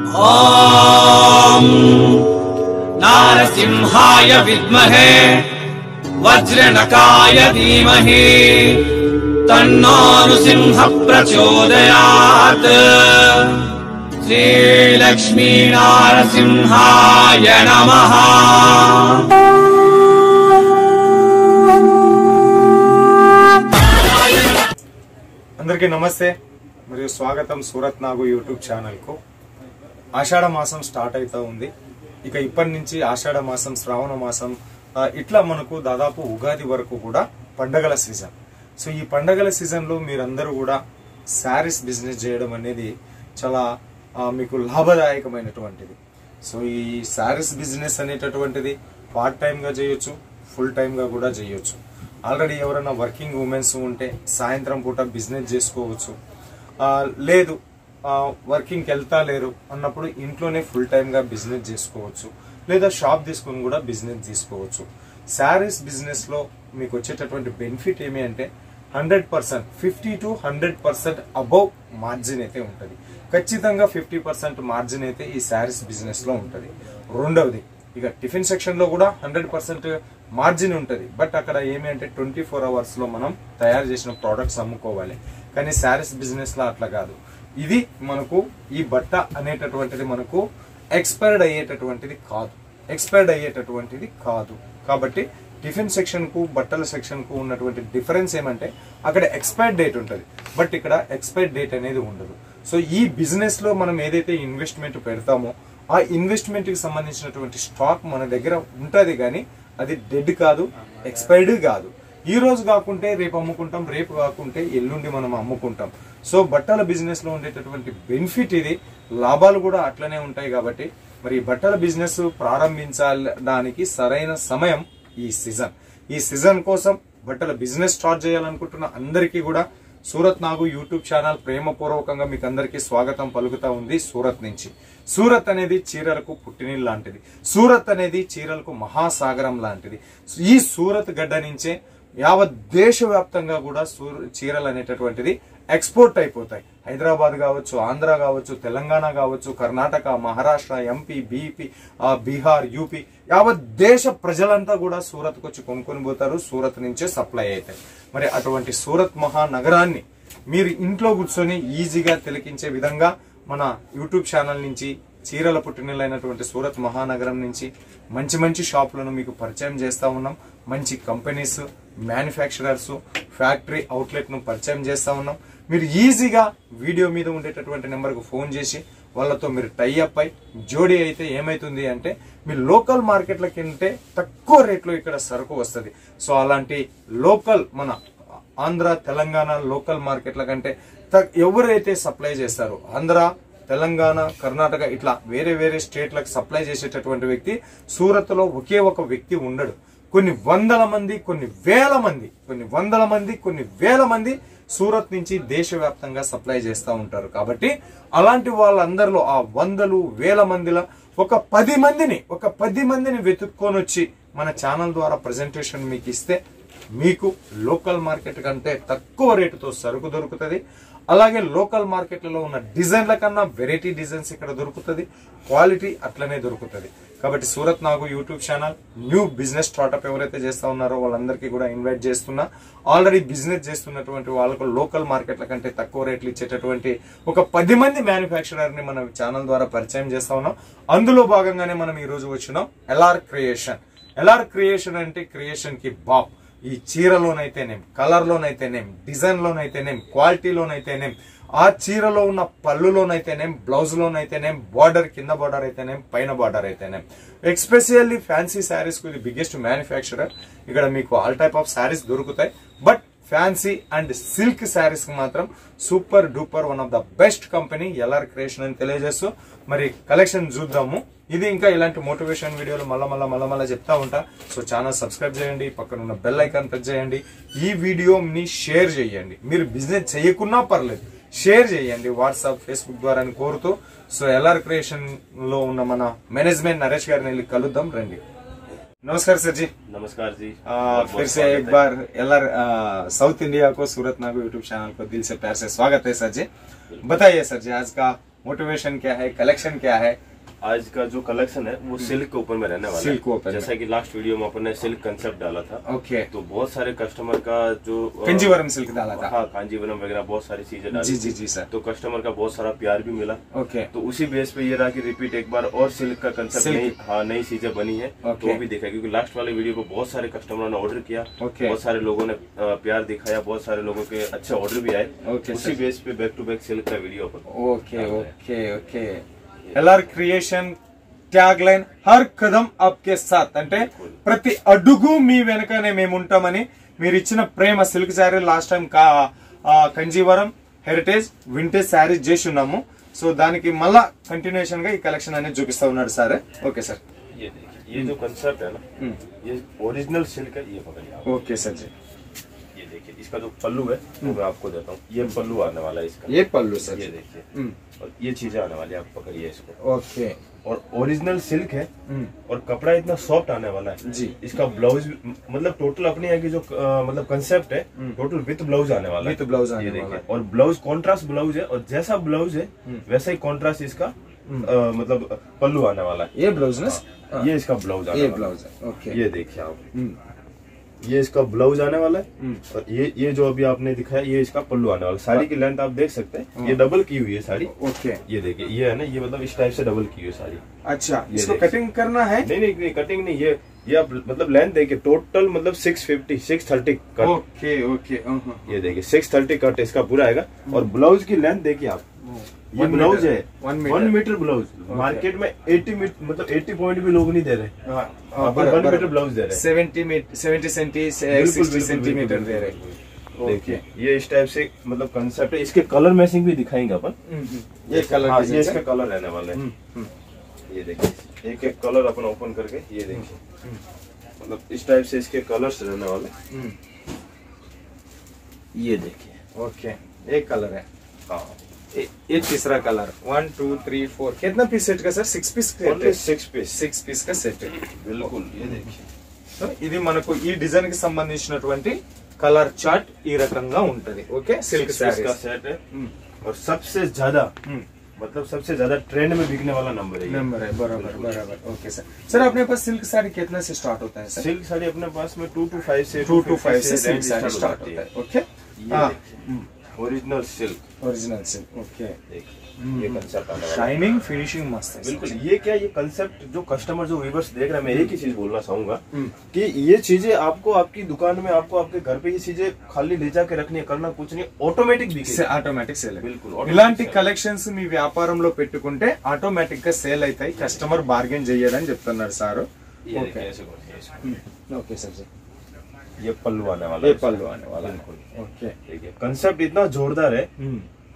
ॐ नारसिंहाय विद्महे वज्रनकाय धीमहि तन्नो नृसिंह प्रचोदयात्। श्रीलक्ष्मी नारसिंहाय नमः। అందరికీ నమస్తే మరియు స్వాగతం సూరత్ నాగు యూట్యూబ్ ఛానల్ కు। ఆషాఢ మాసం స్టార్ట్ అవుతా ఉంది। ఇక ఇప్పటి నుంచి ఆషాఢ మాసం, శ్రావణ మాసం ఇట్లా మనకు దాదాపు ఉగాది వరకు కూడా పండగల సీజన్। సో ఈ పండగల సీజన్ లో మీరందరూ కూడా శారీస్ బిజినెస్ చేయడం అనేది చాలా మీకు లాభదాయకమైనటువంటిది। సో ఈ శారీస్ బిజినెస్ అనేటటువంటిది పార్ట్ టైం గా చేయొచ్చు, ఫుల్ టైం గా కూడా చేయొచ్చు। ఆల్రెడీ ఎవరైనా వర్కింగ్ ఉమెన్స్ ఉంటే సాయంత్రం పూట బిజినెస్ చేసుకోవచ్చు, లేదు వర్కింగ్కి వెళ్తా లేరు అన్నప్పుడు ఇంట్లోనే ఫుల్ టైమ్ గా బిజినెస్ చేసుకోవచ్చు, లేదా షాప్ తీసుకుని కూడా బిజినెస్ తీసుకోవచ్చు। శారీస్ బిజినెస్ లో మీకు వచ్చేటటువంటి బెనిఫిట్ ఏమి అంటే 100% 50 to 100% అబౌవ్ మార్జిన్ అయితే ఉంటుంది। ఖచ్చితంగా 50% మార్జిన్ అయితే ఈ శారీస్ బిజినెస్ లో ఉంటుంది। రెండవది ఇక టిఫిన్ సెక్షన్ లో కూడా 100% మార్జిన్ ఉంటుంది। బట్ అక్కడ ఏమి అంటే 24 hours లో మనం తయారు చేసిన ప్రోడక్ట్స్ అమ్ముకోవాలి। కానీ శారీస్ బిజినెస్ లో అట్లా కాదు। ఇది మనకు ఈ బట్ట అనేటటువంటిది మనకు ఎక్స్పైర్డ్ అయ్యేటటువంటిది కాదు। కాబట్టి టిఫిన్ సెక్షన్ కు బట్టల సెక్షన్ కు ఉన్నటువంటి డిఫరెన్స్ ఏమంటే అక్కడ ఎక్స్పైర్డ్ డేట్ ఉంటుంది, బట్ ఇక్కడ ఎక్స్పైర్డ్ డేట్ అనేది ఉండదు। సో ఈ బిజినెస్ లో మనం ఏదైతే ఇన్వెస్ట్మెంట్ పెడతామో ఆ ఇన్వెస్ట్మెంట్ కి సంబంధించినటువంటి స్టాక్ మన దగ్గర ఉంటది, కానీ అది డెడ్ కాదు, ఎక్స్పైర్డ్ కాదు। ఈ రోజు కాకుంటే రేపు అమ్ముకుంటాం, రేపు కాకుంటే ఎల్లుండి మనం అమ్ముకుంటాం। సో బట్టల బిజినెస్ లో ఉండేటటువంటి బెనిఫిట్ ఇది, లాభాలు కూడా అట్లనే ఉంటాయి। కాబట్టి మరి బట్టల బిజినెస్ ప్రారంభించడానికి సరైన సమయం ఈ సీజన్ కోసం బట్టల బిజినెస్ స్టార్ట్ చేయాలనుకుంటున్న అందరికీ కూడా సూరత్ నాగు యూట్యూబ్ ఛానల్ ప్రేమపూర్వకంగా మీకు అందరికీ స్వాగతం పలుకుతా ఉంది సూరత్ నుంచి। సూరత్ అనేది చీరలకు పుట్టినీళ్ళు లాంటిది, సూరత్ అనేది చీరలకు మహాసాగరం లాంటిది। ఈ సూరత్ గడ్డ నుంచే యావత్ దేశవ్యాప్తంగా కూడా చీరలు అనేటటువంటిది ఎక్స్పోర్ట్ అయిపోతాయి। హైదరాబాద్ కావచ్చు, ఆంధ్ర కావచ్చు, తెలంగాణ కావచ్చు, కర్ణాటక, మహారాష్ట్ర, ఎంపీ, బీహార్, యూపీ, యావత్ దేశ ప్రజలంతా కూడా సూరత్ వచ్చి కొనుక్కొని పోతారు, సూరత్ నుంచే సప్లై అవుతాయి। మరి అటువంటి సూరత్ మహానగరాన్ని మీరు ఇంట్లో కూర్చొని ఈజీగా తిలకించే విధంగా మన యూట్యూబ్ ఛానల్ నుంచి చీరల పుట్టినైనటువంటి సూరత్ మహానగరం నుంచి మంచి మంచి షాపులను మీకు పరిచయం చేస్తా ఉన్నాం। మంచి కంపెనీస్, మ్యానుఫ్యాక్చరర్స్, ఫ్యాక్టరీ అవుట్లెట్ ను పరిచయం చేస్తా ఉన్నాం। మీరు ఈజీగా వీడియో మీద ఉండేటటువంటి నెంబర్కు ఫోన్ చేసి వాళ్ళతో మీరు టైఅప్ అయి జోడీ అయితే ఏమైతుంది అంటే మీరు లోకల్ మార్కెట్ల కంటే తక్కువ రేట్లో ఇక్కడ సరుకు వస్తుంది। సో అలాంటి లోకల్ మన ఆంధ్ర, తెలంగాణ లోకల్ మార్కెట్ల కంటే ఎవరైతే సప్లై చేస్తారో ఆంధ్ర, తెలంగాణ, కర్ణాటక ఇట్లా వేరే వేరే స్టేట్లకు సప్లై చేసేటటువంటి వ్యక్తి సూరత్ లో ఒకే ఒక వ్యక్తి ఉండడు, కొన్ని వందల మంది, కొన్ని వేల మంది సూరత్ నుంచి దేశవ్యాప్తంగా సప్లై చేస్తూ ఉంటారు। కాబట్టి అలాంటి వాళ్ళందరిలో ఆ వందలు వేల మందిలో ఒక 10 మందిని వెతుక్కొని వచ్చి మన ఛానల్ ద్వారా ప్రజెంటేషన్ మీకు ఇస్తే మీకు లోకల్ మార్కెట్ కంటే తక్కువ రేటుతో సరుకు దొరుకుతుంది। అలాగే లోకల్ మార్కెట్లలో ఉన్న డిజైన్ల కన్నా వెరైటీ డిజైన్స్ ఇక్కడ దొరుకుతుంది, క్వాలిటీ అట్లనే దొరుకుతుంది। కాబట్టి సూరత్ నాగు YouTube channel new business startup ఎవరైతే చేస్తా ఉన్నారో వాళ్ళందరికీ కూడా ఇన్వైట్ చేస్తున్నా। ఆల్రెడీ బిజినెస్ చేస్తున్నటువంటి వాళ్ళకు లోకల్ మార్కెట్ల కంటే తక్కువ రేట్లు ఇచ్చేటటువంటి ఒక 10 మంది మ్యానుఫ్యాక్చరర్ ని మన ఛానల్ ద్వారా పరిచయం చేస్తా ఉన్నాం। అందులో భాగంగానే మనం ఈ రోజు వచ్చినాం ఎల్ఆర్ క్రియేషన్ అంటే క్రియేషన్ కి బాప్। ఈ చీరలోనైతేనేం, కలర్ లోనైతేనేం, డిజైన్ లోనైతేనేం, క్వాలిటీలోనైతేనేం, ఆ చీరలో ఉన్న పళ్ళులోనైతేనేం, బ్లౌజ్ లోనైతేనేం, బార్డర్ కింద బార్డర్ అయితేనేం, పైన బార్డర్ అయితేనేం, ఎక్స్పెషల్లీ ఫ్యాన్సీ శారీస్ కు ఇది బిగ్గెస్ట్ మ్యానుఫ్యాక్చరర్। ఇక్కడ మీకు ఆల్ టైప్ ఆఫ్ శారీస్ దొరుకుతాయి, but fancy and silk saris కి మాత్రం super duper one of the best company LR creation అని తెలియజేస్తూ మరి కలెక్షన్ చూద్దాము। ఇది ఇంకా ఇలాంటి మోటివేషన్ వీడియోలు మళ్ళా చెప్తా ఉంటా। సో ఛానల్ సబ్స్క్రైబ్ చేయండి, పక్కన ఉన్న బెల్ ఐకాన్ ప్రెస్ చేయండి, ఈ వీడియోని షేర్ చేయండి। మీరు బిజినెస్ చేయకున్నా పర్లేదు, షేర్ చేయండి వాట్సాప్, ఫేస్బుక్ ద్వారా అని కోరుతూ సో ఎల్ఆర్ క్రియేషన్ లో ఉన్న మన మేనేజ్మెంట్ నరేష్ గారిని వెళ్ళి కలుద్దాం రండి। नमस्कार सर जी। नमस्कार जी। फिर से एक बार एलआर साउथ इंडिया को सूरत नागो यूट्यूब चैनल को दिल से प्यार से स्वागत है सर जी। बताइए सर जी आज का मोटिवेशन क्या है, कलेक्शन क्या है? आज का जो कलेक्शन है वो सिल्क के ऊपर में रहने वाला सिल्क ऊपर है। जैसा कि लास्ट वीडियो में अपन ने सिल्क कंसेप्ट डाला था। ओके। तो बहुत सारे कस्टमर का जो कांजीवरम सिल्क डाला था। हाँ, कांजीवरम वगैरह बहुत सारी चीजें डाली। जी जी सर। तो कस्टमर का बहुत सारा प्यार भी मिला। ओके। तो उसी बेस पे ये रहा कि रिपीट एक बार और सिल्क का कंसेप्ट नई चीजें बनी है तो वो भी देखा, क्योंकि लास्ट वाले वीडियो को बहुत सारे कस्टमरों ने ऑर्डर किया। बहुत सारे लोगों ने प्यार दिखाया, बहुत सारे लोगों के अच्छे ऑर्डर भी आए। उसी बेस पे बैक टू बैक सिल्क का वीडियो पर। Okay okay okay. LR creation tag line her కదం ఆప్కే సాత్ అంటే ప్రతి అడుగు మీ వెనకనే మేము ఉంటామని మీరు ఇచ్చిన ప్రేమ silk sari last time Kanjeevaram heritage vintage sari చేసి ఉన్నాము. సో దానికి మళ్ళా కంటిన్యూషన్ గా ఈ కలెక్షన్ అనేది చూపిస్తా ఉన్నాడు సార్. Okay sir. ये जो कंसेप्ट है ना, ये ओरिजिनल सिल्क है। ये पकड़िए। ओके सर जी। ये देखिए, इसका जो पल्लू है वो मैं आपको देता हूँ। ये पल्लू आने वाला है इसका। ये पल्लू सर। ये देखिए, और ये चीजें आने वाली है। आप पकड़िए इसको। ओके। और ओरिजिनल सिल्क है और कपड़ा इतना सॉफ्ट आने वाला है जी। इसका ब्लाउज मतलब टोटल अपने यहाँ की जो मतलब कंसेप्ट है टोटल विथ ब्लाउज आने वाला है। विथ ब्लाउज आने वाला है। और ब्लाउज कॉन्ट्रास्ट ब्लाउज है, और जैसा ब्लाउज है वैसा ही कॉन्ट्रास्ट इसका मतलब पल्लू आने वाला है। ये ब्लाउज ना, ये इसका ब्लाउज आने वाला है। ब्लाउज है। ओके। ये देखिए आप, ये इसका ब्लाउज आने वाला है। और ये जो अभी आपने दिखाया ये इसका पल्लू आने वाला है। साड़ी की लेंथ आप देख सकते हैं, ये डबल की हुई है साड़ी। ओके। ये देखिए, ये है ना, ये मतलब इस टाइप से डबल की हुई है साड़ी। अच्छा, इसको कटिंग करना है? नहीं कटिंग नहीं, ये आप मतलब लेंथ देखिए टोटल मतलब 630 कट। Okay okay. ये देखिए 630 कट इसका पूरा आएगा। और ब्लाउज की लेंथ देखिए आप, ये ब्लाउज है 1 मीटर ब्लाउज। मार्केट में 80 मीटर मतलब 80 पॉइंट भी लोग नहीं दे रहे। 1 मीटर ब्लाउज दे रहे हैं। 70 सेंटीमीटर दे रहे। देखिए ये इस टाइप से मतलब कंसेप्ट है। इसके कलर मैचिंग भी दिखाएंगे अपन। ये कलर, ये इसका कलर रहने वाला है। ये देखिए एक एक कलर अपन ओपन करके ये देखिए मतलब इस टाइप से इसके कलर्स रहने वाले। ये देखिए। ओके, एक कलर है। हाँ, ये तीसरा कलर। 1 2 3 4 कितना पीस सेट का सर? 6 पीस। 6 पीस का सेट। बिल्कुल। ये देखिए, సో ఇది మనకు ఈ డిజైన్ కి సంబంధించినటువంటి కలర్ చార్ట్ ఈ రకంగా ఉంటది. ఓకే, సిల్క్ శారీ का सेट है। और सबसे ज्यादा मतलब सबसे ज्यादा ट्रेंड में बिकने वाला नंबर है। बराबर बराबर। Okay sir. सर अपने पास सिल्क साड़ी कितना से स्टार्ट होता है सर? सिल्क साड़ी अपने पास में 2 to 5 से सिल्क साड़ी स्टार्ट होता है। ओके। Original silk. ओके। ये कंसेप्ट आने वाला है। शाइनिंग फिनिशिंग मस्त है। बिल्कुल। ये क्या, ये कंसेप्ट जो कस्टमर जो व्यूअर्स देख रहे हैं, मैं एक ही चीज बोलना चाहूंगा कि ये चीजें आपको आपकी दुकान में, आपको आपके घर पे ये चीजें खाली ले जाके रखनी करना कुछ नहीं, ऑटोमेटिक సేల్. बिल्कुल। ఇలాంటి కలెక్షన్స్ మీ వ్యాపారంలో పెట్టుకుంటే ఆటోమేటిక్ గా సేల్ అవుతాయి. కస్టమర్ బార్గెన్ చేయడని చెప్తున్నారు సార్. ఓకే सर जी। ये पल्लू आने वाला। बिल्कुल। ओके। देखिए कंसेप्ट इतना जोरदार है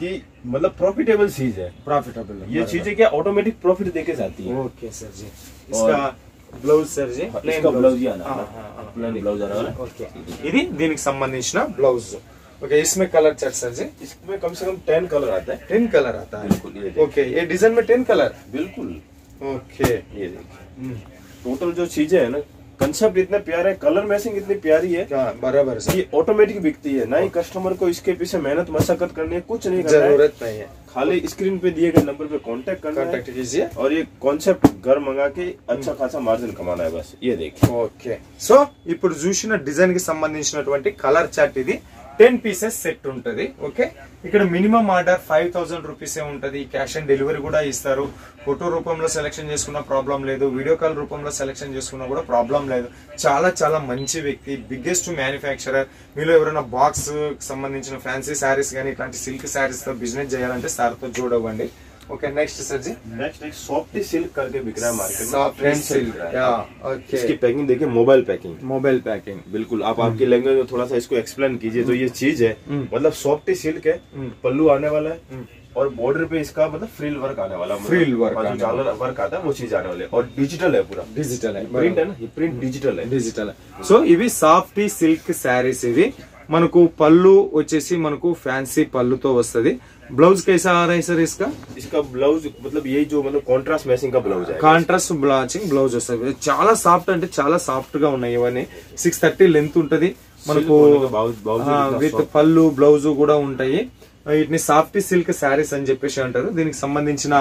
कि मतलब प्रॉफिटेबल चीज है। प्रॉफिटेबल ये चीजें क्या ऑटोमेटिक प्रॉफिट देके जाती है। ओके सर जी। इसका ब्लाउज सर जी, इसका ब्लाउज ही आना वाला। प्लेन ब्लाउज आने वाला। ओके। ఇది దీనికి సంబంధించిన బ్లౌజ్. ఓకే, इसमें कलर चार्ट सर जी? इसमें कम से कम 10 कलर आता है। 10 कलर आता है। बिल्कुल। ओके, ये डिजाइन में 10 कलर। बिल्कुल। ओके। ये देखिए टोटल जो चीजें है ना, कंसेप्ट इतना प्यारा है, कलर मैचिंग इतनी प्यारी है। बराबर सर। ये ऑटोमेटिक बिकती है, ना ही कस्टमर को इसके पीछे मेहनत मशक्कत करनी है, कुछ नहीं करना है। जरूरत नहीं है। खाली स्क्रीन पे दिए गए नंबर पे कांटेक्ट करना है कीजिए और ये कॉन्सेप्ट घर मंगा के अच्छा खासा मार्जिन कमाना है बस। ये देखिए। ఓకే. సో ఇప్పుడు చూసిన డిజైన్ కి సంబంధించినటువంటి కలర్ చార్ట్ ఇది 10 పీసెస్ సెట్ ఉంటది. ఓకే, ఇక్కడ మినిమం ఆర్డర్ 5000 రూపీస్ ఉంటది. క్యాష్ ఆన్ డెలివరీ కూడా ఇస్తారు. ఫోటో రూపంలో సెలెక్షన్ చేసుకున్న ప్రాబ్లం లేదు, వీడియో కాల్ రూపంలో సెలెక్షన్ చేసుకున్నా కూడా ప్రాబ్లం లేదు. చాలా చాలా మంచి వ్యక్తి, బిగ్గెస్ట్ మ్యానుఫ్యాక్చరర్. మీలో ఎవరైనా బాక్స్ సంబంధించిన ఫ్యాన్సీ శారీస్ కానీ ఇట్లాంటి సిల్క్ శారీస్ తో బిజినెస్ చేయాలంటే సార్ తో చూడవండి. ओके, नेक्स्ट सर जी। नेक्स्ट एक सॉफ्ट सिल्क करके बिक रहा है मार्केट में। Soft silk. ओके। इसकी पैकिंग देखिए, मोबाइल पैकिंग। बिल्कुल। आप आपकी लैंग्वेज में थोड़ा सा इसको एक्सप्लेन कीजिए। तो ये चीज है मतलब सॉफ्ट सिल्क है, पल्लू आने वाला है और बॉर्डर पे इसका मतलब फ्रिल वर्क आने वाला है। फ्रिल वर्क आता है वो चीज आने वाली है। और डिजिटल है, पूरा डिजिटल है। प्रिंट है ना, ये प्रिंट डिजिटल है। సో ఇవి సాఫ్ట్ సిల్క్ శారీస్. ఇవి మనకు పళ్ళు వచ్చేసి మనకు ఫ్యాన్సీ పళ్ళుతో వస్తది. ब्लाउज कैसा आ रहा है सर इसका? इसका ब्लाउज मतलब ये जो मतलब కాంట్రాస్ట్ మ్యాచింగ్ का ब्लाउज है। కాంట్రాస్ట్ మ్యాచింగ్ బ్లౌజ్ వస్తుంది. చాలా సాఫ్ట్ అంటే చాలా సాఫ్ట్ గా ఉన్నాయి ఇవన్నీ. 630 లెంత్ ఉంటది మనకు. విత్ పళ్ళు బ్లౌజ్ కూడా ఉంటాయి. వీటిని సాఫ్ట్ సిల్క్ శారీస్ అని చెప్పేసి అంటారు. దీనికి సంబంధించిన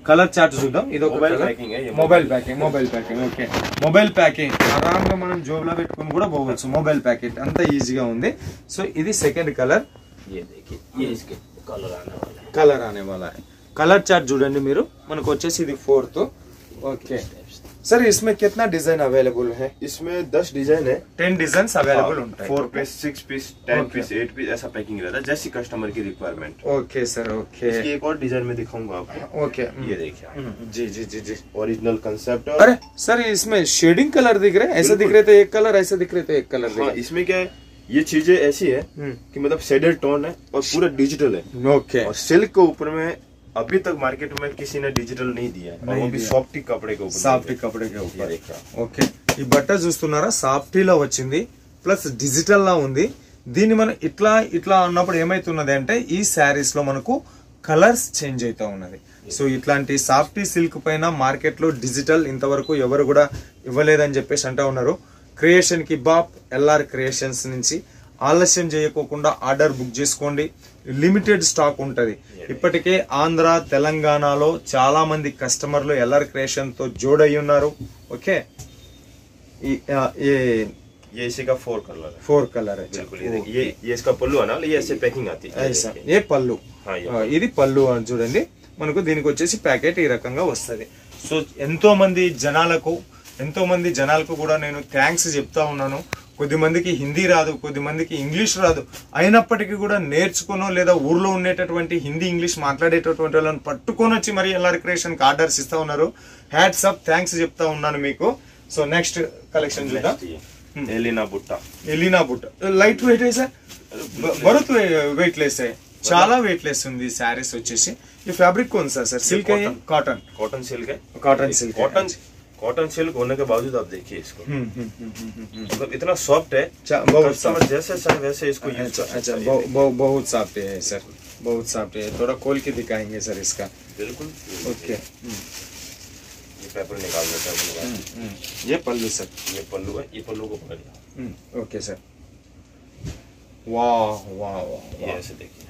కలర్ చార్ట్ చూద్దాం. ఇది ఒక mobile packing. Okay, mobile packing ఆరాంగా మనం జోబులో పెట్టుకుని కూడా పోవచ్చు. మొబైల్ ప్యాకెట్ అంత ఈజీగా ఉంది. సో ఇది సెకండ్ కలర్. కలర్ आने वाला है. కలర్ చార్ట్ చూడండి మీరు. మనకు వచ్చేసి ఇది फोर्थ. ओके सर, इसमें कितना डिजाइन अवेलेबल है? इसमें 10 डिजाइन है, 10 डिजाइन अवेलेबल होता है. 4 पीस, 6 पीस, 10 पीस, 8 पीस ऐसा पैकिंग रहता है जैसी कस्टमर की रिक्वायरमेंट. Okay sir, okay. इसकी एक और डिजाइन में दिखाऊंगा आपको. ओके, ये देखिए. जी जी जी जी, ओरिजिनल कंसेप्ट. अरे सर, इसमें शेडिंग कलर दिख रहे हैं. ऐसे दिख रहे थे एक कलर, ऐसे दिख रहे थे एक कलर. हाँ, इसमें क्या है, ये चीजें ऐसी है कि मतलब शेडेड टोन है और पूरा डिजिटल है. ओके. और सिल्क के ऊपर में अभी तक मार्केट में किसी ने डिजिटल नहीं दिया है, और वो भी सॉफ्टी कपड़े के ऊपर. సాఫ్టీ కపడే के ऊपर. ఓకే, ఈ బట్ట చూస్తున్నారా, సాఫ్టీలో వచ్చింది ప్లస్ డిజిటల్ లా ఉంది. దీన్ని మనం ఇట్లా అన్నప్పుడు ఏమైతున్నది అంటే ఈ శారీస్ లో మనకు కలర్స్ చేంజ్ అవుతా ఉన్నది. సో ఇట్లాంటి సాఫ్టీ సిల్క్ పైన మార్కెట్ లో డిజిటల్ ఇంతవరకు ఎవరు కూడా ఇవ్వలేదని చెప్పేసి అంటా ఉన్నారు. క్రియేషన్ కి బాప్ ఎల్ఆర్ క్రియేషన్స్ నుంచి ఆలస్యం చేయకోకుండా ఆర్డర్ బుక్ చేసుకోండి. లిమిటెడ్ స్టాక్ ఉంటది. ఇప్పటికే ఆంధ్ర తెలంగాణలో చాలా మంది కస్టమర్లు ఎల్ఆర్ క్రియేషన్ తో జోడయ్యి ఉన్నారు. ఓకే, ये इसी का 4 कलर है. 4 कलर है. बिल्कुल, ये इसका पल्लू है ना, ये ऐसे पैकिंग आती है. ऐसा ये పళ్ళు. ఇది పళ్ళు అని చూడండి. మనకు దీనికి వచ్చేసి ప్యాకెట్ ఈ రకంగా వస్తది. సో ఎంతో మంది జనాలకు కూడా నేను థ్యాంక్స్ చెప్తా ఉన్నాను. కొద్దిమందికి హిందీ రాదు, కొద్దిమందికి ఇంగ్లీష్ రాదు, అయినప్పటికీ కూడా నేర్చుకునో లేదా ఊర్లో ఉండేటటువంటి హిందీ ఇంగ్లీష్ మాట్లాడేటటువంటి వాళ్ళని పట్టుకొని వచ్చి మరి ఎల్ఆర్ క్రియేషన్ కి ఆర్డర్స్ ఇస్తా ఉన్నారు. హ్యాట్స్ అప్, థ్యాంక్స్ చెప్తా ఉన్నాను మీకు. సో నెక్స్ట్ కలెక్షన్ చూద్దాం. एलिना बुट्टा లైట్ వెయిట్ है, बहुत वेटलेस है, చాలా వెయిట్లెస్ ఉంది సారీస్ వచ్చేసి. ఈ ఫ్యాబ్రిక్ कौन सा सर? सिल्क है, कॉटन सिल्क है. कॉटन सिल्क होने के बावजूद आप देखिए इसको, मतलब इतना सॉफ्ट है. कस्टमर जैसे चाहे वैसे इसको यूज कर सकते हैं. बहुत सॉफ्ट है सर, बहुत सॉफ्ट है. थोड़ा खोल के दिखाएंगे सर इसका. बिल्कुल. ओके, ये पेपर निकाल देते हैं. ये पल्लू सर, ये पल्लू है. ये पल्लू को पकड़िए. Okay sir. वाह वाह वाह, ये ऐसे देखिए.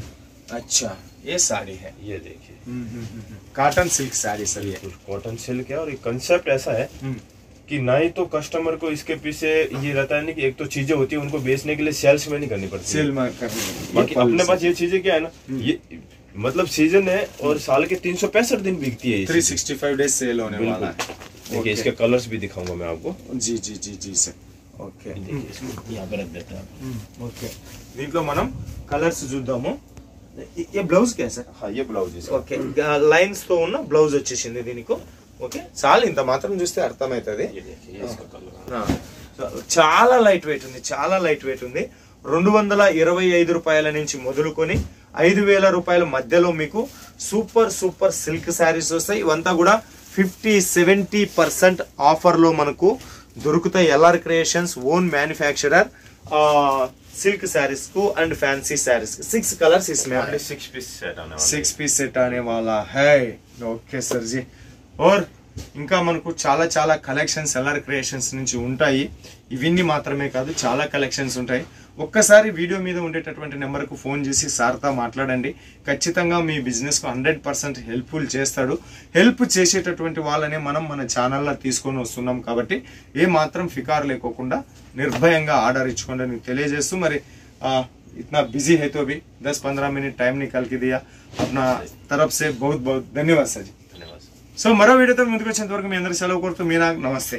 अच्छा, ये साड़ी है. ये देखिए, कॉटन सिल्क साड़ी सर. ये कॉटन सिल्क है और ये कंसेप्ट ऐसा है कि ना ही तो कस्टमर को इसके पीछे ये रहता है कि एक तो चीजें होती है उनको बेचने के लिए सेल्स में नहीं करनी पड़ती. सेल में करनी. बाकी अपने पास ये चीजें क्या है ना, ये मतलब सीजन है और साल के 365 दिन बिकती है. 365 डेज सेल होने वाला है. देखिए, इसके कलर्स भी दिखाऊंगा मैं आपको. जी जी जी जी सर. ओके, यहाँ पे रख देता है. ఓకే, దీంట్లో మనం కలర్స్ చూద్దాము. ये బ్లౌజ్ क्या सर? हाँ, ये ब्लाउज है. ఓకే, లైన్స్ తో ఉన్న బ్లౌజ్ వచ్చేసింది దీనికి. ఓకే, చాలా ఇంత మాత్రం చూస్తే అర్థమవుతుంది. చాలా లైట్ వెయిట్ ఉంది, చాలా లైట్ వెయిట్ ఉంది. 225 రూపాయల నుంచి మొదలుకొని 5000 రూపాయల మధ్యలో మీకు సూపర్ సూపర్ సిల్క్ శారీస్ వస్తాయి. ఇవంతా కూడా 50-70% ఆఫర్ లో మనకు దొరుకుతాయి. LR creations own manufacturer silk saris को एंड फैंसी साड़ीज 6 कलर्स इसमें 6 पीस सेट आने वाला 6 पीस सेट आने वाला है. ओके सर जी. और ఇంకా మనకు చాలా కలెక్షన్స్ ఎల్ఆర్ క్రియేషన్స్ నుంచి ఉంటాయి. ఇవన్నీ మాత్రమే కాదు, చాలా కలెక్షన్స్ ఉంటాయి. ఒక్కసారి వీడియో మీద ఉండేటటువంటి నెంబర్కు ఫోన్ చేసి సార్తో మాట్లాడండి. ఖచ్చితంగా మీ బిజినెస్ కు 100% హెల్ప్ఫుల్ చేస్తాడు. హెల్ప్ చేసేటటువంటి వాళ్ళనే మనం మన ఛానల్లో తీసుకొని వస్తున్నాం కాబట్టి ఏ మాత్రం ఫికార్ లేకోకుండా నిర్భయంగా ఆర్డర్ ఇచ్చుకోండి అని తెలియజేస్తూ, మరి इतना बिजी है तो भी 10-15 मिनट टाइम निकाल के दिया. अपना तरफ से बहुत बहुत धन्यवाद सर जी. సో మరో వీడియోతో ముందుకు వచ్చేంత వరకు మీ అందరి సెలవు కోరుతూ మీనా నమస్తే.